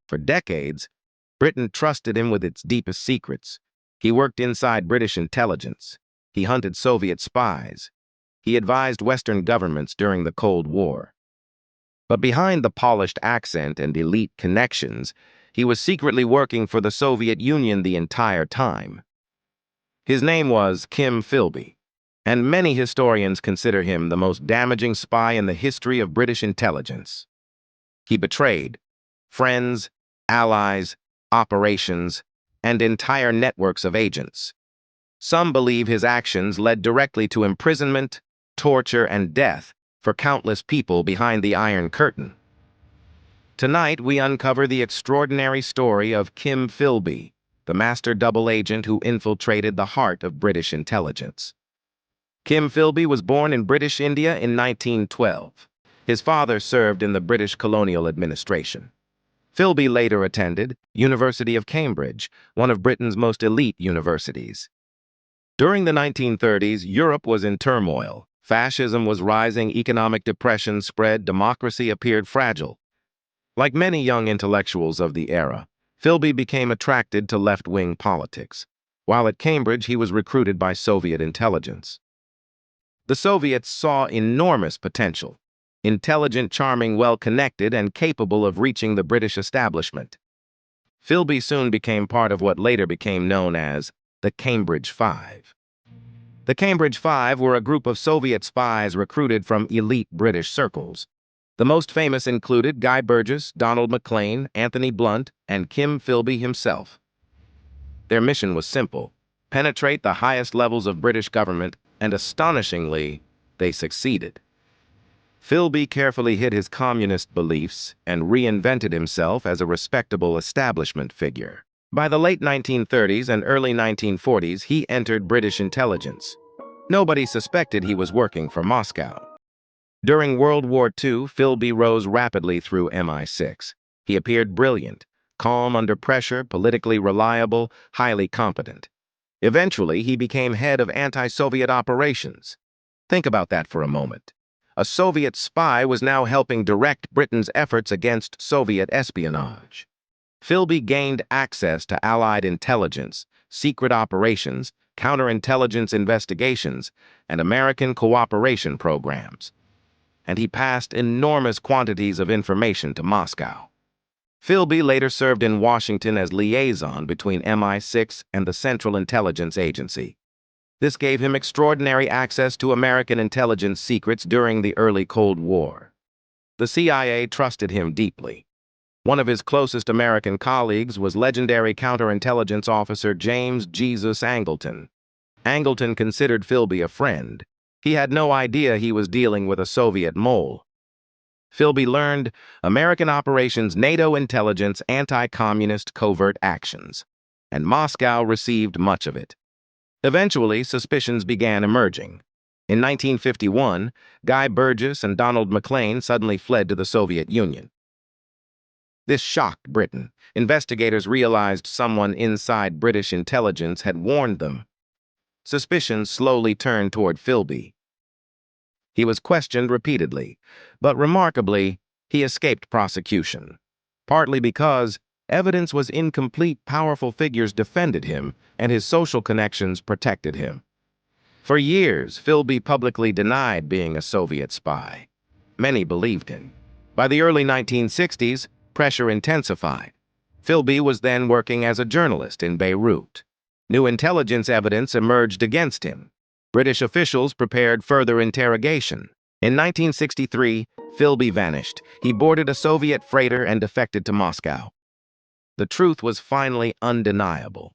For decades, Britain trusted him with its deepest secrets. He worked inside British intelligence. He hunted Soviet spies. He advised Western governments during the Cold War. But behind the polished accent and elite connections, he was secretly working for the Soviet Union the entire time. His name was Kim Philby, and many historians consider him the most damaging spy in the history of British intelligence. He betrayed friends, allies, operations, and entire networks of agents. Some believe his actions led directly to imprisonment, torture, and death for countless people behind the Iron Curtain. Tonight, we uncover the extraordinary story of Kim Philby, the master double agent who infiltrated the heart of British intelligence. Kim Philby was born in British India in 1912. His father served in the British colonial administration. Philby later attended University of Cambridge, one of Britain's most elite universities. During the 1930s, Europe was in turmoil. Fascism was rising, economic depression spread, democracy appeared fragile. Like many young intellectuals of the era, Philby became attracted to left-wing politics. While at Cambridge, he was recruited by Soviet intelligence. The Soviets saw enormous potential: intelligent, charming, well-connected, and capable of reaching the British establishment. Philby soon became part of what later became known as the Cambridge Five. The Cambridge Five were a group of Soviet spies recruited from elite British circles. The most famous included Guy Burgess, Donald Maclean, Anthony Blunt, and Kim Philby himself. Their mission was simple: penetrate the highest levels of British government, and astonishingly, they succeeded. Philby carefully hid his communist beliefs and reinvented himself as a respectable establishment figure. By the late 1930s and early 1940s, he entered British intelligence. Nobody suspected he was working for Moscow. During World War II, Philby rose rapidly through MI6. He appeared brilliant, calm under pressure, politically reliable, highly competent. Eventually, he became head of anti-Soviet operations. Think about that for a moment. A Soviet spy was now helping direct Britain's efforts against Soviet espionage. Philby gained access to Allied intelligence, secret operations, counterintelligence investigations, and American cooperation programs. And he passed enormous quantities of information to Moscow. Philby later served in Washington as liaison between MI6 and the Central Intelligence Agency. This gave him extraordinary access to American intelligence secrets during the early Cold War. The CIA trusted him deeply. One of his closest American colleagues was legendary counterintelligence officer James Jesus Angleton. Angleton considered Philby a friend. He had no idea he was dealing with a Soviet mole. Philby learned American operations, NATO intelligence, anti-communist covert actions, and Moscow received much of it. Eventually, suspicions began emerging. In 1951, Guy Burgess and Donald Maclean suddenly fled to the Soviet Union. This shocked Britain. Investigators realized someone inside British intelligence had warned them. Suspicions slowly turned toward Philby. He was questioned repeatedly, but remarkably, he escaped prosecution. Partly because evidence was incomplete, powerful figures defended him, and his social connections protected him. For years, Philby publicly denied being a Soviet spy. Many believed him. By the early 1960s, pressure intensified. Philby was then working as a journalist in Beirut. New intelligence evidence emerged against him. British officials prepared further interrogation. In 1963, Philby vanished. He boarded a Soviet freighter and defected to Moscow. The truth was finally undeniable.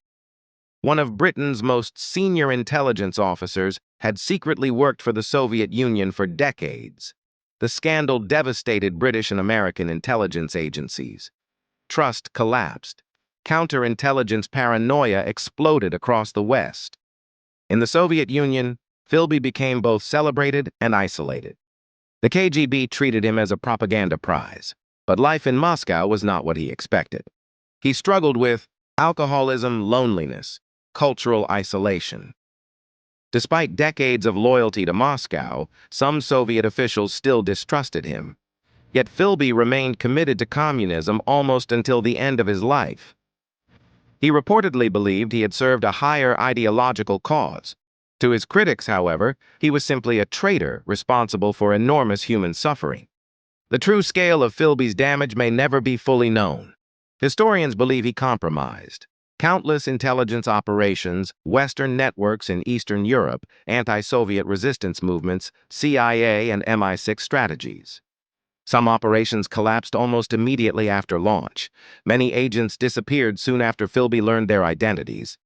One of Britain's most senior intelligence officers had secretly worked for the Soviet Union for decades. The scandal devastated British and American intelligence agencies. Trust collapsed. Counterintelligence paranoia exploded across the West. In the Soviet Union, Philby became both celebrated and isolated. The KGB treated him as a propaganda prize, but life in Moscow was not what he expected. He struggled with alcoholism, loneliness, cultural isolation. Despite decades of loyalty to Moscow, some Soviet officials still distrusted him. Yet Philby remained committed to communism almost until the end of his life. He reportedly believed he had served a higher ideological cause. To his critics, however, he was simply a traitor responsible for enormous human suffering. The true scale of Philby's damage may never be fully known. Historians believe he compromised countless intelligence operations, Western networks in Eastern Europe, anti-Soviet resistance movements, CIA and MI6 strategies. Some operations collapsed almost immediately after launch. Many agents disappeared soon after Philby learned their identities.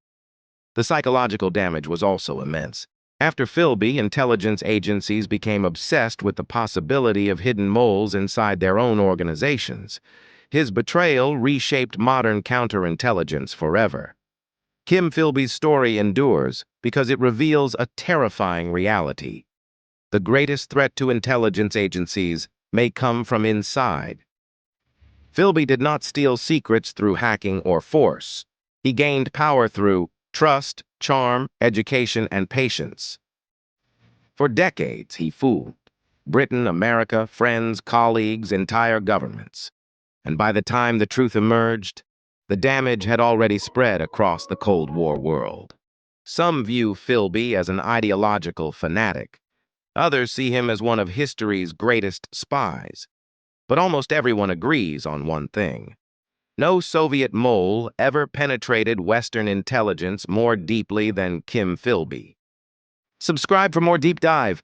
The psychological damage was also immense. After Philby, intelligence agencies became obsessed with the possibility of hidden moles inside their own organizations. His betrayal reshaped modern counterintelligence forever. Kim Philby's story endures because it reveals a terrifying reality. The greatest threat to intelligence agencies may come from inside. Philby did not steal secrets through hacking or force. He gained power through trust, charm, education, and patience. For decades, he fooled Britain, America, friends, colleagues, entire governments. And by the time the truth emerged, the damage had already spread across the Cold War world. Some view Philby as an ideological fanatic. Others see him as one of history's greatest spies. But almost everyone agrees on one thing. No Soviet mole ever penetrated Western intelligence more deeply than Kim Philby. Subscribe for more deep dive.